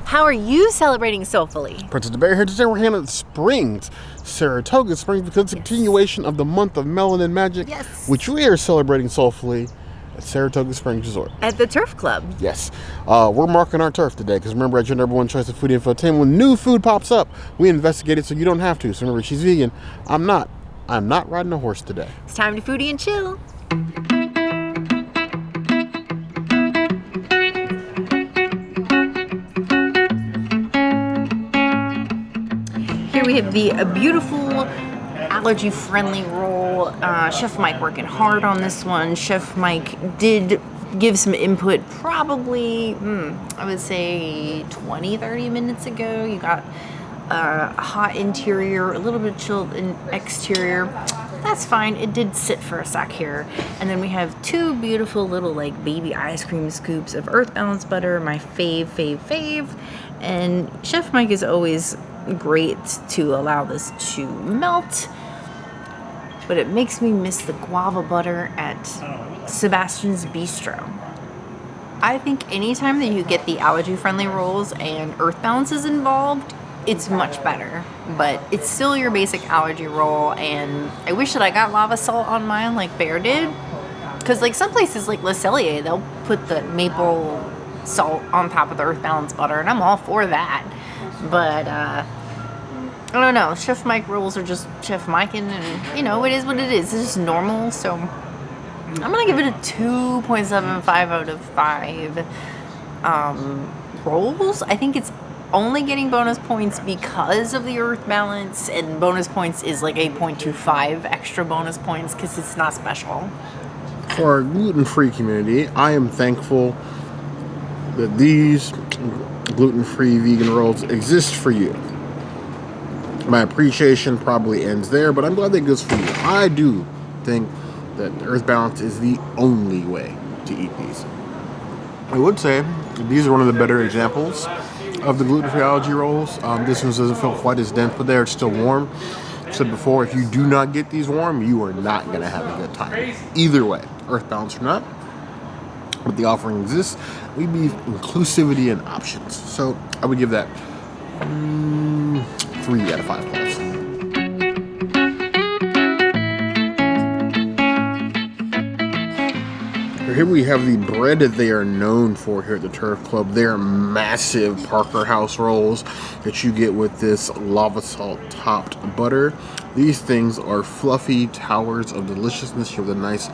How are you celebrating soulfully? Princess DeBear here. Today we're hanging at Springs, Saratoga Springs, because it's a continuation of the month of Melanin Magic, which we are celebrating soulfully at Saratoga Springs Resort. At the Turf Club. Yes. We're marking our turf today, because remember, at your number one choice of food infotainment, when new food pops up, we investigate it so you don't have to. So remember, she's vegan. I'm not riding a horse today. It's time to foodie and chill. Here we have the beautiful allergy-friendly roll. Chef Mike working hard on this one. Chef Mike did give some input probably, I would say 20-30 minutes ago. You got a hot interior, a little bit chilled in exterior. That's fine. It did sit for a sec here. And then we have two beautiful little like baby ice cream scoops of Earth Balance butter, my fave. And Chef Mike is always great to allow this to melt, but it makes me miss the guava butter at Sebastian's Bistro. I think anytime that you get the allergy-friendly rolls and Earth Balance is involved, it's much better, but it's still your basic allergy roll. And I wish that I got lava salt on mine like Bear did, because like some places like Le Cellier, they'll put the maple salt on top of the Earth Balance butter, and I'm all for that. But I don't know, Chef Mike rolls are just Chef Mike, and you know, it is what it is. It's just normal. So I'm gonna give it a 2.75 out of 5 rolls. I think it's only getting bonus points because of the Earth Balance, and bonus points is like 8.25 extra bonus points because it's not special. For our gluten-free community, I am thankful that these gluten-free vegan rolls exist for you. My appreciation probably ends there, but I'm glad they exist for you. I do think that Earth Balance is the only way to eat these. I would say these are one of the better examples of the gluten-free allergy rolls. This one doesn't feel quite as dense, but they are still warm. I've said before, if you do not get these warm, you are not going to have a good time. Either way, Earth Balance or not, but the offering exists. We beef inclusivity and options. So I would give that 3 out of 5 plus. Here we have the bread that they are known for here at the Turf Club. They are massive Parker House rolls that you get with this lava salt topped butter. These things are fluffy towers of deliciousness with a nice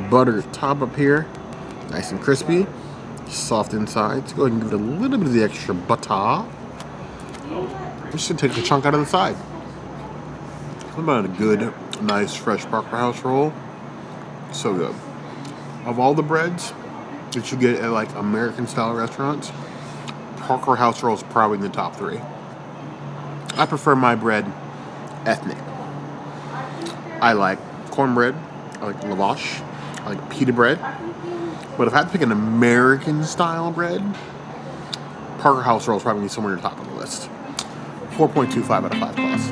butter top up here. Nice and crispy, soft inside. Let's go ahead and give it a little bit of the extra butter. I'm just gonna take the chunk out of the side. What about a good, nice, fresh Parker House roll? So good. Of all the breads that you get at like American style restaurants, Parker House roll is probably in the top 3. I prefer my bread ethnic. I like cornbread, I like lavash, I like pita bread. But if I had to pick an American style bread, Parker House roll is probably somewhere near the top of the list. 4.25 out of 5 plus.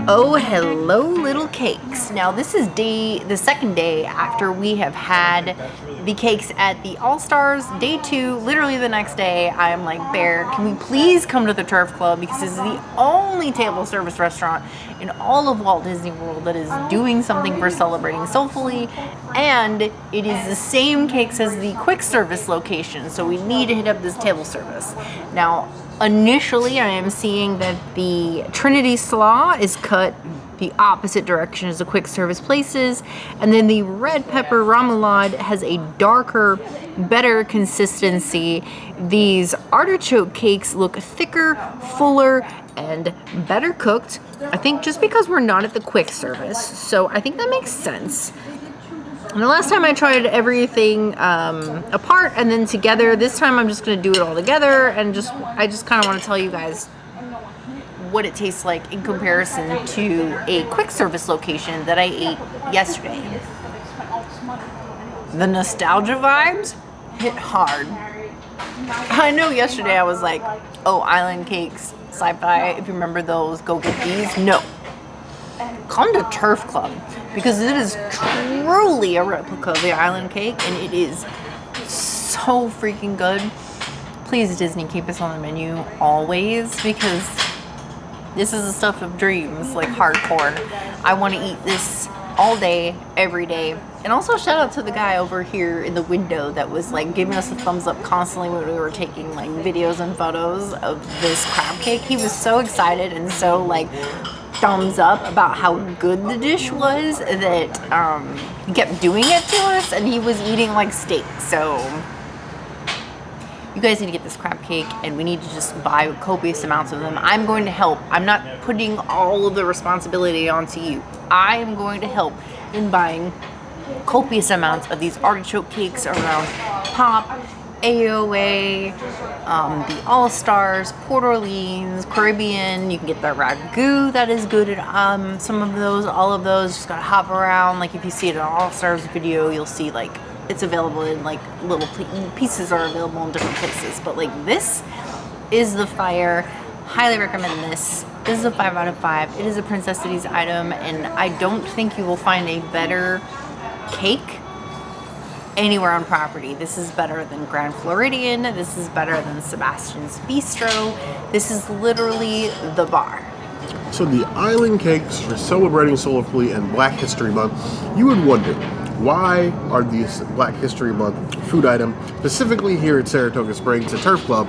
Oh, hello, little cakes. Now, this is the second day after we have had the cakes at the All-Stars. Day 2, literally the next day, I'm like, Bear, can we please come to the Turf Club? Because this is the only table service restaurant in all of Walt Disney World that is doing something for celebrating soulfully. And it is the same cakes as the quick service location. So we need to hit up this table service. Now, initially, I am seeing that the Trinity Slaw is cut the opposite direction as the quick service places, and then the red pepper Rémoulade has a darker, better consistency. These artichoke cakes look thicker, fuller, and better cooked. I think just because we're not at the quick service, so I think that makes sense. And the last time I tried everything apart and then together. This time I'm just going to do it all together, and I just kind of want to tell you guys what it tastes like in comparison to a quick service location that I ate yesterday. The nostalgia vibes hit hard. I know yesterday I was like, oh, island cakes, sci-fi, if you remember those, go get these. No. come to Turf Club because it is truly a replica of the island cake, and it is so freaking good. Please, Disney, keep this on the menu always, because this is the stuff of dreams, like hardcore. I want to eat this all day, every day. And also shout out to the guy over here in the window that was like giving us a thumbs up constantly when we were taking like videos and photos of this crab cake. He was so excited and so like thumbs up about how good the dish was that he kept doing it to us, and he was eating like steak. So you guys need to get this crab cake, and we need to just buy copious amounts of them. I'm going to help. I'm not putting all of the responsibility onto you. I am going to help in buying copious amounts of these artichoke cakes around Pop, AOA, the All-Stars, Port Orleans, Caribbean. You can get the ragu that is good at some of those, all of those. Just gotta hop around. Like if you see it in an All-Stars video, you'll see like it's available in like little pieces are available in different places. But like this is the fire. Highly recommend this. This is a 5 out of 5. It is a Princess Cities item, and I don't think you will find a better cake anywhere on property. This is better than Grand Floridian. This is better than Sebastian's Bistro. This is literally the bar. So the island cakes for celebrating Solar and Black History Month, you would wonder, why are these Black History Month food items, specifically here at Saratoga Springs at Turf Club?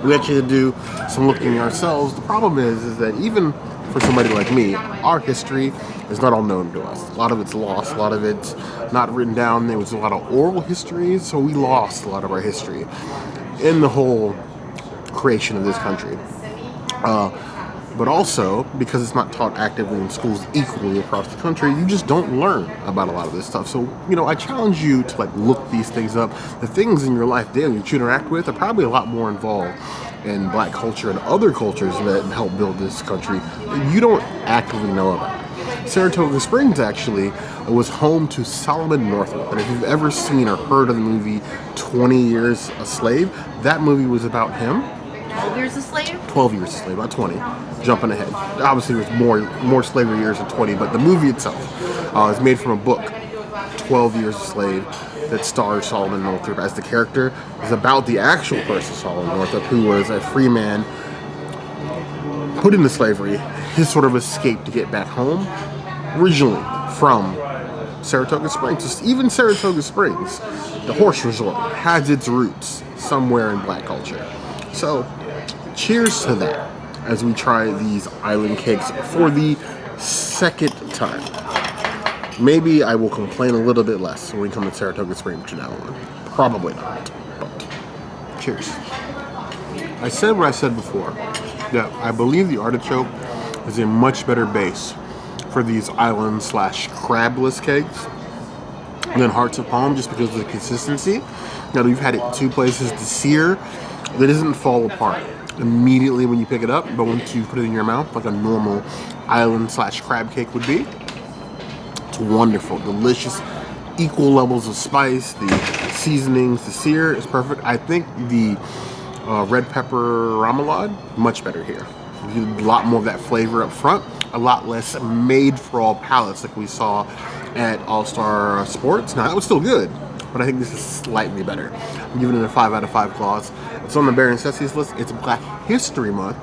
We actually do some looking ourselves. The problem is that even for somebody like me, our history is not all known to us. A lot of it's lost, a lot of it's not written down. There was a lot of oral history, so we lost a lot of our history in the whole creation of this country. But also, because it's not taught actively in schools equally across the country, you just don't learn about a lot of this stuff. So, you know, I challenge you to like look these things up. The things in your life daily that you interact with are probably a lot more involved in Black culture and other cultures that help build this country that you don't actively know about. Saratoga Springs actually was home to Solomon Northup, and if you've ever seen or heard of the movie 20 Years a Slave, that movie was about him. 12 Years a Slave? 12 Years a Slave, about 20. Jumping ahead. Obviously, there's more slavery years than 20, but the movie itself is made from a book, 12 Years a Slave, that stars Solomon Northup as the character. It's about the actual person, Solomon Northup, who was a free man put into slavery, his sort of escape to get back home, originally from Saratoga Springs. Just even Saratoga Springs, the horse resort, has its roots somewhere in Black culture. So, cheers to that as we try these island cakes for the second time. Maybe I will complain a little bit less when we come to Saratoga Springs from now on. Probably not, but cheers. I said what I said before, that I believe the artichoke is a much better base for these island/crabless cakes than Hearts of Palm, just because of the consistency. Now, we've had it two places to sear. It doesn't fall apart immediately when you pick it up, but once you put it in your mouth, like a normal island/crab cake would be, it's wonderful, delicious, equal levels of spice. The seasonings, the sear is perfect. I think the red pepper Rémoulade, much better here. You get a lot more of that flavor up front, a lot less made for all palates like we saw at All-Star Sports. Now, that was still good, but I think this is slightly better. I'm giving it a 5 out of 5 claws. It's on the Bare Necessities list. It's Black History Month,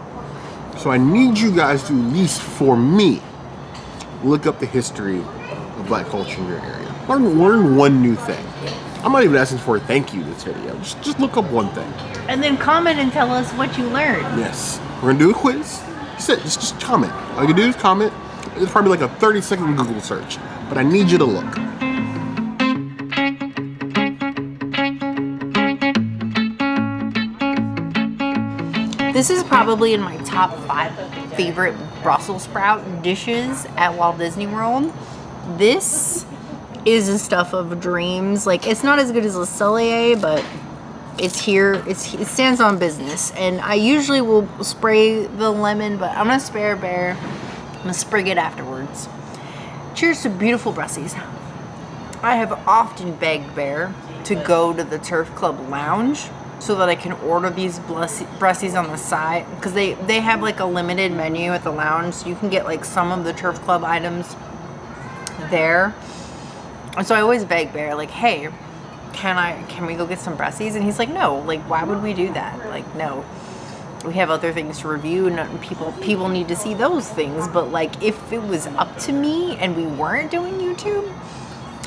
so I need you guys to, at least for me, look up the history of Black culture in your area. Learn one new thing. I'm not even asking for a thank you this video. Just look up one thing. And then comment and tell us what you learned. Yes. We're gonna do a quiz. Just comment. All you can do is comment. It's probably like a 30-second Google search, but I need you to look. This is probably in my top 5 favorite Brussels sprout dishes at Walt Disney World. This is the stuff of dreams. Like, it's not as good as Le Soleil, but it's here. It stands on business. And I usually will spray the lemon, but I'm gonna spare Bear. I'm gonna sprig it afterwards. Cheers to beautiful Brussies. I have often begged Bear to go to the Turf Club Lounge so that I can order these Brussies on the side, because they have like a limited menu at the lounge, so you can get like some of the Turf Club items there. And so I always beg Bear, like, hey, can we go get some Brussies? And he's like, no, like, why would we do that? Like, no, we have other things to review, and people need to see those things. But like, if it was up to me and we weren't doing YouTube,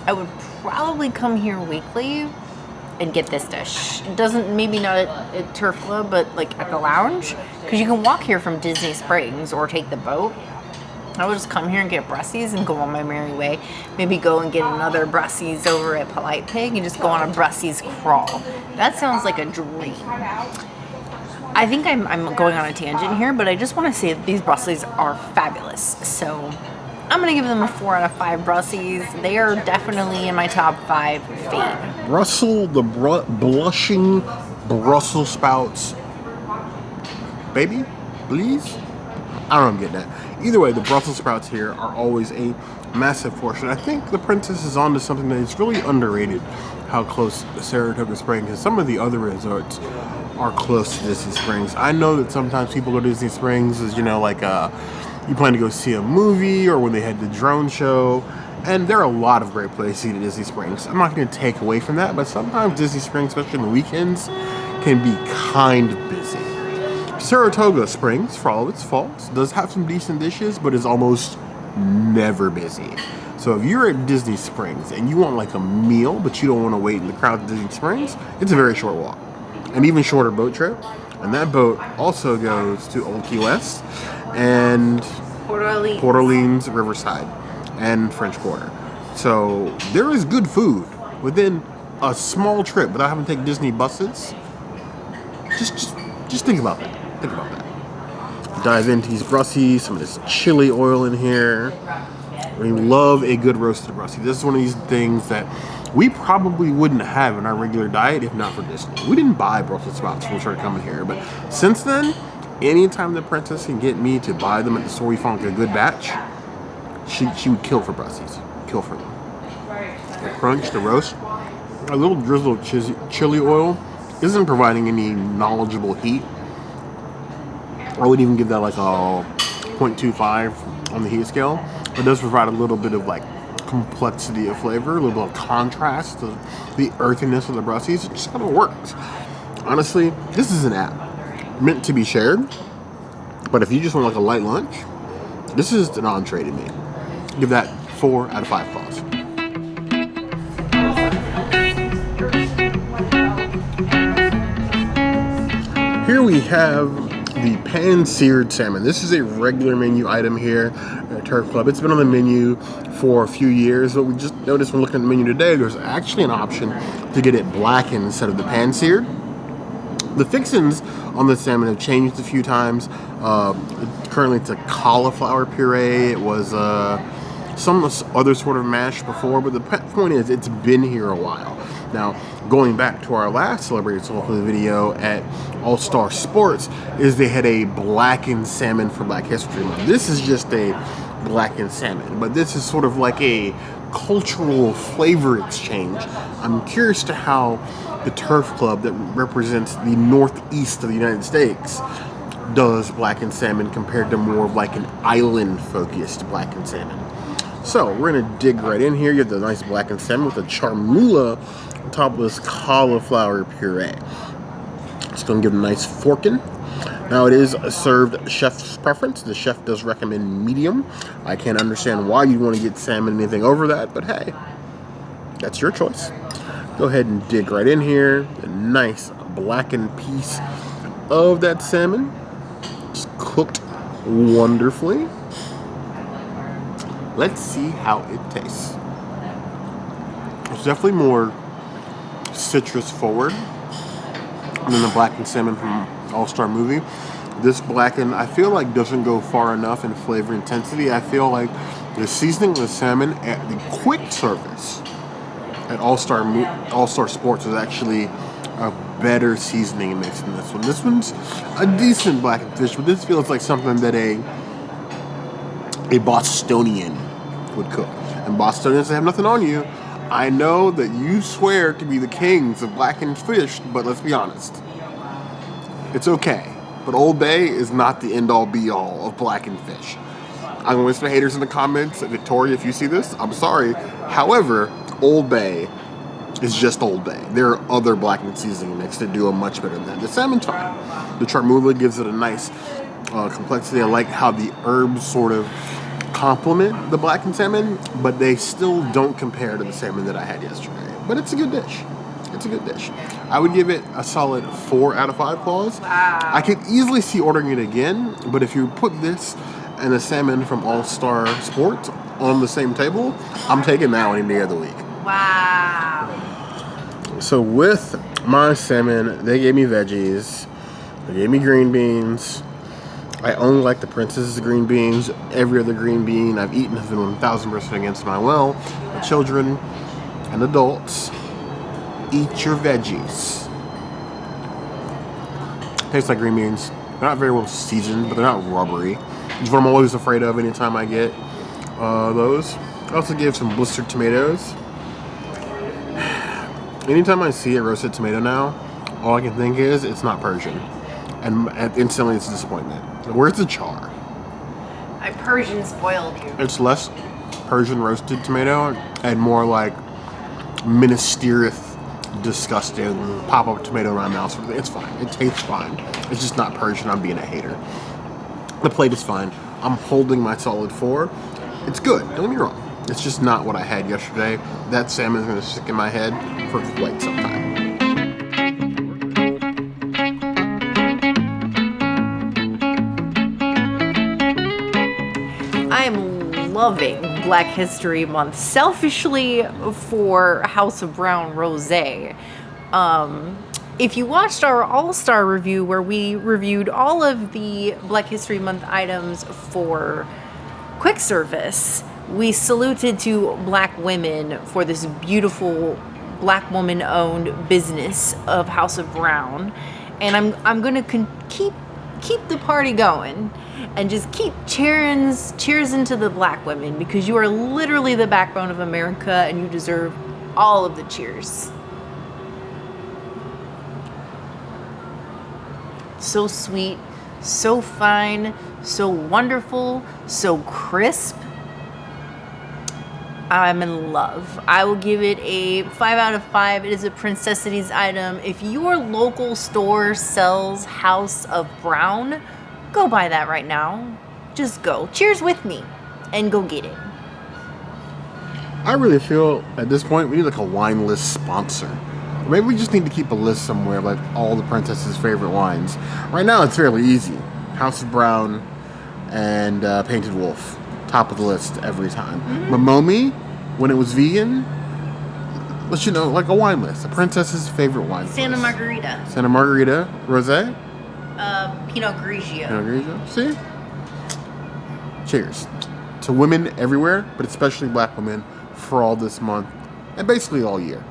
I would probably come here weekly and get this dish. It doesn't, maybe not at Turf Club, but like at the lounge, because you can walk here from Disney Springs or take the boat. I would just come here and get Brussies and go on my merry way. Maybe go and get another Brussies over at Polite Pig and just go on a Brussies crawl. That sounds like a dream. I think I'm going on a tangent here, but I just want to say that these Brussies are fabulous. So I'm going to give them a 4 out of 5 Brussies. They are definitely in my top 5 fave. The blushing Brussels sprouts. Baby, please? I don't know what I'm getting at. Either way, the Brussels sprouts here are always a massive portion. I think the Princess is onto something that is really underrated, how close Saratoga Springs is. Some of the other resorts are close to Disney Springs. I know that sometimes people go to Disney Springs as, you know, like you plan to go see a movie or when they had the drone show. And there are a lot of great places to eat at Disney Springs. I'm not going to take away from that, but sometimes Disney Springs, especially on the weekends, can be kind of busy. Saratoga Springs, for all of its faults, does have some decent dishes, but is almost never busy. So if you're at Disney Springs and you want like a meal, but you don't want to wait in the crowd at Disney Springs, it's a very short walk. An even shorter boat trip. And that boat also goes to Old Key West and Port Orleans, Riverside, and French Quarter. So there is good food within a small trip without having to take Disney buses. Just think about that. Think about that. Dive into these Brussies, some of this chili oil in here. We love a good roasted Brussie. This is one of these things that we probably wouldn't have in our regular diet if not for Disney. We didn't buy Brussels sprouts when we started coming here, but since then, anytime the Princess can get me to buy them at the store we found a good batch, she would kill for Brussies. Kill for them. The crunch, the roast, a little drizzle of chili oil isn't providing any knowledgeable heat. I would even give that like a 0.25 on the heat scale. It does provide a little bit of like complexity of flavor, a little bit of contrast to the earthiness of the Brussies. It just kind of works. Honestly, this is an app meant to be shared, but if you just want like a light lunch, this is an entree to me. Give that 4 out of 5 claws. Here we have the Pan-Seared salmon. This is a regular menu item here at Turf Club. It's been on the menu for a few years, but we just noticed when looking at the menu today, there's actually an option to get it blackened instead of the Pan-Seared. The fixins on the salmon have changed a few times. Currently it's a cauliflower puree. It was some other sort of mash before, but the point is it's been here a while. Now, going back to our last Celebrated Soul Food video at All-Star Sports, is they had a blackened salmon for Black History Month. This is just a blackened salmon, but this is sort of like a cultural flavor exchange. I'm curious to how the Turf Club that represents the northeast of the United States does blackened salmon compared to more of like an island-focused blackened salmon. So we're gonna dig right in here. You have the nice blackened salmon with the Chermoula on top of this cauliflower puree. Just gonna give it a nice forking. Now it is served chef's preference. The chef does recommend medium. I can't understand why you'd want to get salmon anything over that, but hey, that's your choice. Go ahead and dig right in here. A nice blackened piece of that salmon. Just cooked wonderfully. Let's see how it tastes. It's definitely more citrus forward than the blackened salmon from All-Star Movie. This blackened, I feel like, doesn't go far enough in flavor intensity. I feel like the seasoning of the salmon at the quick service at All-Star Sports is actually a better seasoning mix than this one. This one's a decent blackened fish, but this feels like something that a Bostonian would cook. And Bostonians, they have nothing on you. I know that you swear to be the kings of blackened fish, but let's be honest. It's okay. But Old Bay is not the end-all be-all of blackened fish. I'm going to listen to haters in the comments. Victoria, if you see this, I'm sorry. However, Old Bay is just Old Bay. There are other blackened seasoning mix that do a much better than that. The salmon's fine. The Chermoula gives it a nice complexity. I like how the herbs sort of complement the blackened salmon, but they still don't compare to the salmon that I had yesterday. But it's a good dish. It's a good dish. I would give it a solid 4 out of 5 claws. Wow. I could easily see ordering it again, but if you put this and the salmon from All Star Sports on the same table, I'm taking that one any day of the week. Wow. So with my salmon, they gave me veggies. They gave me green beans. I only like the Princess's green beans. Every other green bean I've eaten has been 1,000% against my will. The children and adults, eat your veggies. Tastes like green beans. They're not very well seasoned, but they're not rubbery. Which is what I'm always afraid of anytime I get those. I also gave some blistered tomatoes. Anytime I see a roasted tomato now, all I can think is it's not Persian. And instantly it's a disappointment. Where's the char? I Persian spoiled you. It's less Persian roasted tomato and more like ministerious, disgusting pop-up tomato in my mouth. It's fine. It tastes fine. It's just not Persian. I'm being a hater. The plate is fine. I'm holding my solid 4. It's good. Don't get me wrong. It's just not what I had yesterday. That salmon is going to stick in my head for quite some time. I am loving Black History Month, selfishly for House of Brown Rosé. If you watched our All-Star review where we reviewed all of the Black History Month items for quick service, we saluted to Black women for this beautiful Black woman-owned business of House of Brown, and I'm gonna keep the party going and just keep cheers into the Black women, because you are literally the backbone of America and you deserve all of the cheers. So sweet, so fine, so wonderful, so crisp. I'm in love. I will give it a 5 out of 5. It is a Princessities item. If your local store sells House of Brown, go buy that right now. Just go. Cheers with me and go get it. I really feel at this point we need like a wine list sponsor. Maybe we just need to keep a list somewhere of like all the princesses' favorite wines. Right now it's fairly easy. House of Brown and Painted Wolf. Top of the list every time. Mm-hmm. Momomi, when it was vegan, let's like a wine list. A princess's favorite wine Santa list. Margarita. Santa Margarita. Rosé? Pinot Grigio. Pinot Grigio. See? Cheers. To women everywhere, but especially Black women for all this month. And basically all year.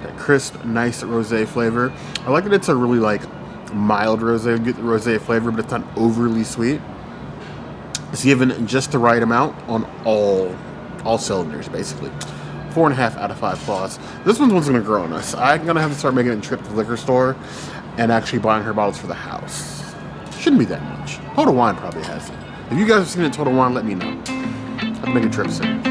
That crisp, nice rosé flavor. I like that it's a really mild rosé. You get the rosé flavor, but it's not overly sweet. It's given just the right amount on all cylinders, basically. 4.5 out of 5 claws. This one's gonna grow on us. I'm gonna have to start making a trip to the liquor store and actually buying her bottles for the house. Shouldn't be that much. Total Wine probably has it. If you guys have seen it, Total Wine, let me know. I'll make a trip soon.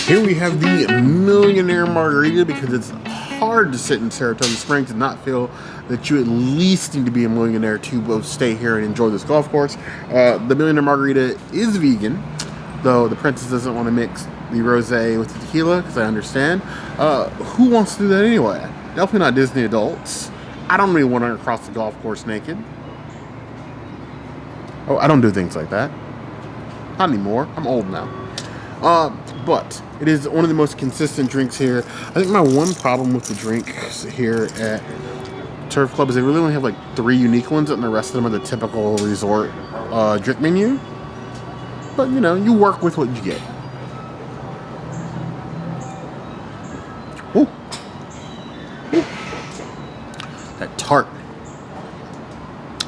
Here we have the Millionaire Margarita, because it's hard to sit in Saratoga Springs and not feel that you at least need to be a millionaire to both stay here and enjoy this golf course. The Millionaire Margarita is vegan, though the princess doesn't want to mix the rosé with the tequila, because I understand. Who wants to do that anyway? Definitely not Disney adults. I don't really want to cross the golf course naked. Oh, I don't do things like that. Not anymore. I'm old now. But it is one of the most consistent drinks here. I think my one problem with the drinks here at Turf Club is they really only have 3 unique ones, and the rest of them are the typical resort drink menu. But you work with what you get. Ooh. that tart.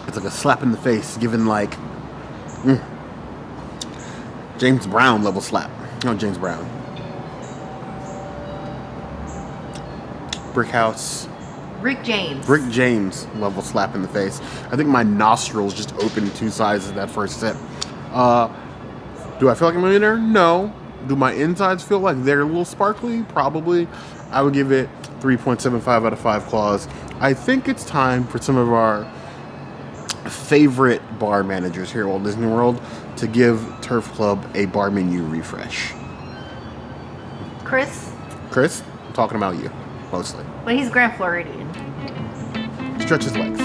It's like a slap in the face, given like James Brown level slap. No, James Brown. Brick House. Rick James. Rick James level slap in the face. I think my nostrils just opened 2 sizes in that first sip. Do I feel like a millionaire? No. Do my insides feel like they're a little sparkly? Probably. I would give it 3.75 out of 5 claws. I think it's time for some of our favorite bar managers here at Walt Disney World to give Turf Club a bar menu refresh. Chris, I'm talking about you, mostly. well, he's Grand Floridian. Stretch his legs.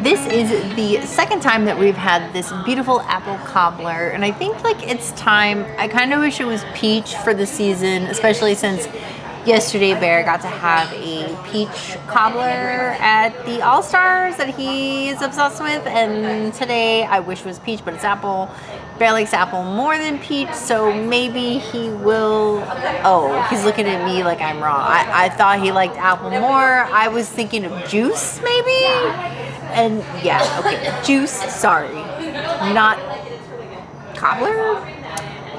This is the second time that we've had this beautiful apple cobbler, and I think like it's time. I kind of wish it was peach for the season, especially since yesterday Bear got to have a peach cobbler at the All-Stars that he is obsessed with, and today I wish it was peach, but it's apple. Bear likes apple more than peach, so maybe he will. Oh, he's looking at me like I'm wrong. I thought he liked apple more. I was thinking of juice, maybe. And yeah, okay, juice. Sorry, not cobbler.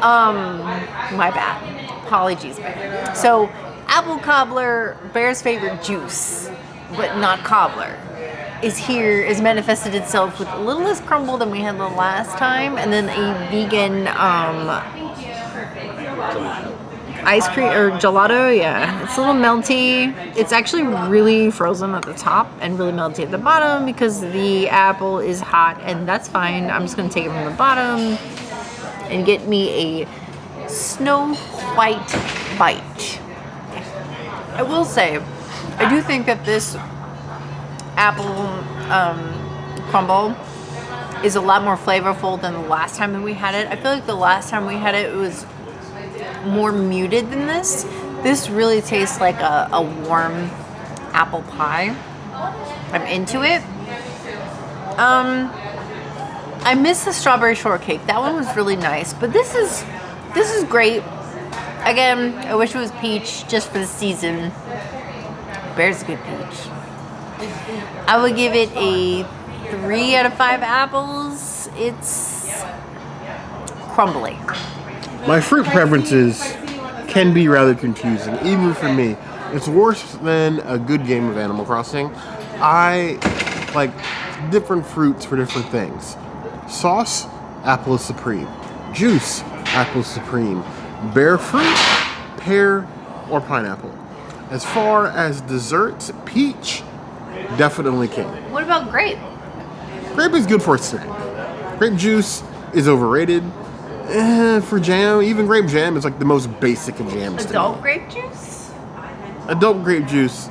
My bad. Apologies, Bear. So, apple cobbler, Bear's favorite juice, but not cobbler, is manifested itself with a little less crumble than we had the last time, and then a vegan ice cream or gelato. Yeah, it's a little melty. It's actually really frozen at the top and really melty at the bottom because the apple is hot, and that's fine. I'm just gonna take it from the bottom and get me a snow white bite. I will say, I do think that this apple crumble is a lot more flavorful than the last time that we had it. I feel like the last time we had it, it was more muted than this. This really tastes like a warm apple pie. I'm into it. I miss the strawberry shortcake. That one was really nice, but this is great. Again, I wish it was peach just for the season. Bear's a good peach. I would give it a 3 out of 5 apples. It's crumbly. My fruit preferences can be rather confusing, even for me. It's worse than a good game of Animal Crossing. I like different fruits for different things. Sauce, apple is supreme. Juice, apple is supreme. Bear fruit, pear, or pineapple. As far as desserts, peach, definitely king. What about grape? Grape is good for a snack. Grape juice is overrated. For jam, even grape jam is like the most basic of jams. Adult grape juice? Adult grape juice.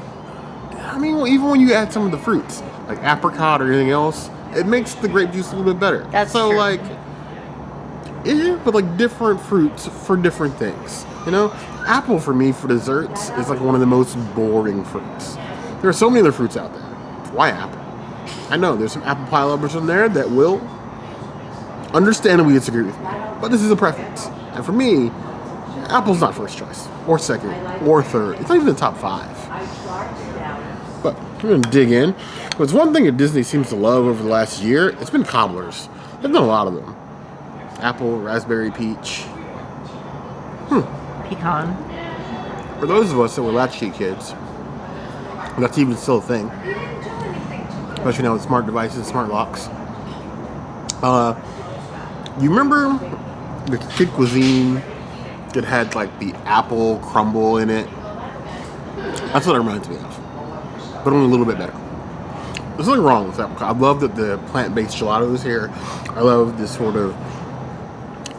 I mean, even when you add some of the fruits, like apricot or anything else, it makes the grape juice a little bit better. That's so true. Like, yeah, but like different fruits for different things. You know, apple for me for desserts is like one of the most boring fruits. There are so many other fruits out there. Why apple? I know there's some apple pie lovers in there that will understandably disagree with me, but this is a preference. And for me, apple's not first choice, or second, or third. It's not even the top 5. But I'm gonna dig in. But it's one thing that Disney seems to love over the last year. It's been cobblers. They've done a lot of them. Apple, raspberry, peach. Pecan. For those of us that were latchkey kids, that's even still a thing. Especially now with smart devices, smart locks. You remember the kid cuisine that had like the apple crumble in it? That's what it reminds me of, but only a little bit better. There's nothing wrong with apple. I love that the plant-based gelato is here. I love this sort of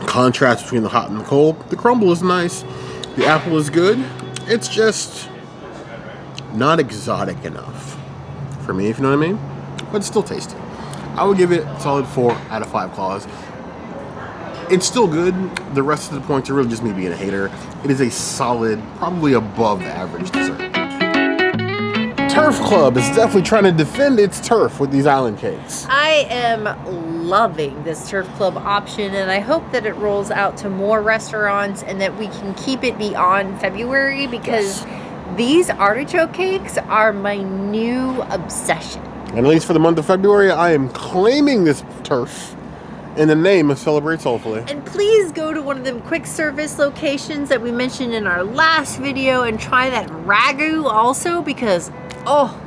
contrast between the hot and the cold. The crumble is nice. The apple is good. It's just not exotic enough for me, if you know what I mean. But it's still tasty. I would give it a solid 4 out of 5 claws. It's still good. The rest of the points are really just me being a hater. It is a solid, probably above average dessert. Turf Club is definitely trying to defend its turf with these island cakes. I am loving this Turf Club option, and I hope that it rolls out to more restaurants and that we can keep it beyond February, because these artichoke cakes are my new obsession. And at least for the month of February, I am claiming this turf in the name of Celebrate Soulfully. And please go to one of them quick service locations that we mentioned in our last video and try that ragu also, because, oh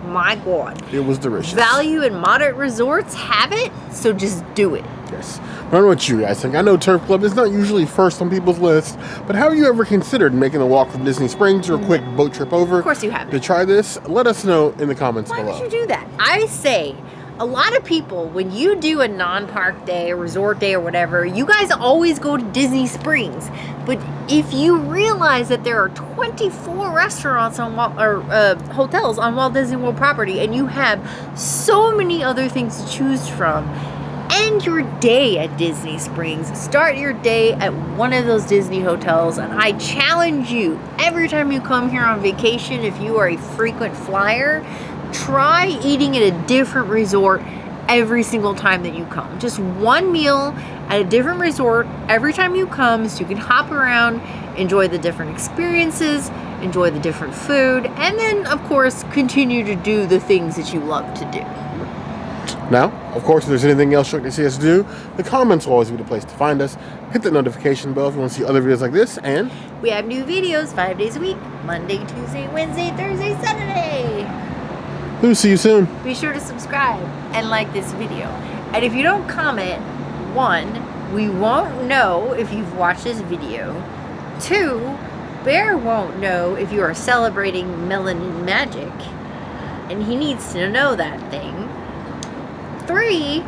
my God. It was delicious. Value and moderate resorts have it, so just do it. Yes. I don't know what you guys think. I know Turf Club is not usually first on people's lists, but have you ever considered making a walk from Disney Springs or a quick boat trip over? Of course you have. To try this? Let us know in the comments below. Why would you do that? I say, a lot of people, when you do a non-park day, a resort day or whatever, you guys always go to Disney Springs. But if you realize that there are 24 restaurants on hotels on Walt Disney World property, and you have so many other things to choose from, end your day at Disney Springs. Start your day at one of those Disney hotels, and I challenge you, every time you come here on vacation, if you are a frequent flyer, try eating at a different resort every single time that you come. Just one meal at a different resort every time you come, so you can hop around, enjoy the different experiences, enjoy the different food, and then, of course, continue to do the things that you love to do. Now, of course, if there's anything else you'd like to see us do, the comments will always be the place to find us. Hit the notification bell if you want to see other videos like this, and we have new videos 5 days a week: Monday, Tuesday, Wednesday, Thursday, Saturday. we'll see you soon. Be sure to subscribe and like this video. And if you don't comment, 1, we won't know if you've watched this video. 2, Bear won't know if you are celebrating melanin magic, and he needs to know that thing. 3,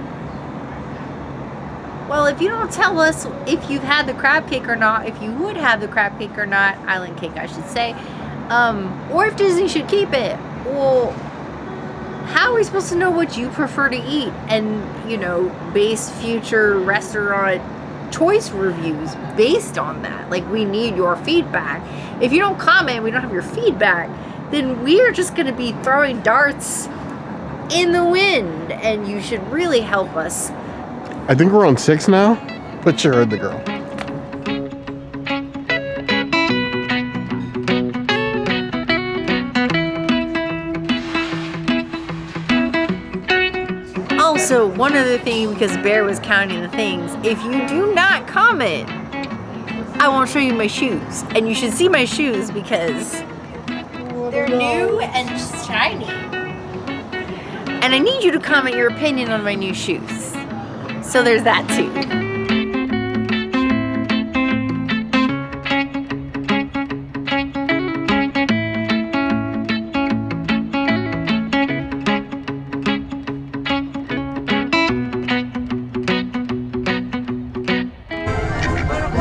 well, if you don't tell us if you've had the crab cake or not, if you would have the crab cake or not, island cake I should say, or if Disney should keep it, well, how are we supposed to know what you prefer to eat and, you know, base future restaurant choice reviews based on that? Like, we need your feedback. If you don't comment, we don't have your feedback, then we are just going to be throwing darts in the wind, and you should really help us. I think we're on 6 now, but you heard the girl. Also, one other thing, because Bear was counting the things, if you do not comment, I won't show you my shoes. And you should see my shoes because they're new and shiny. And I need you to comment your opinion on my new shoes. So there's that too.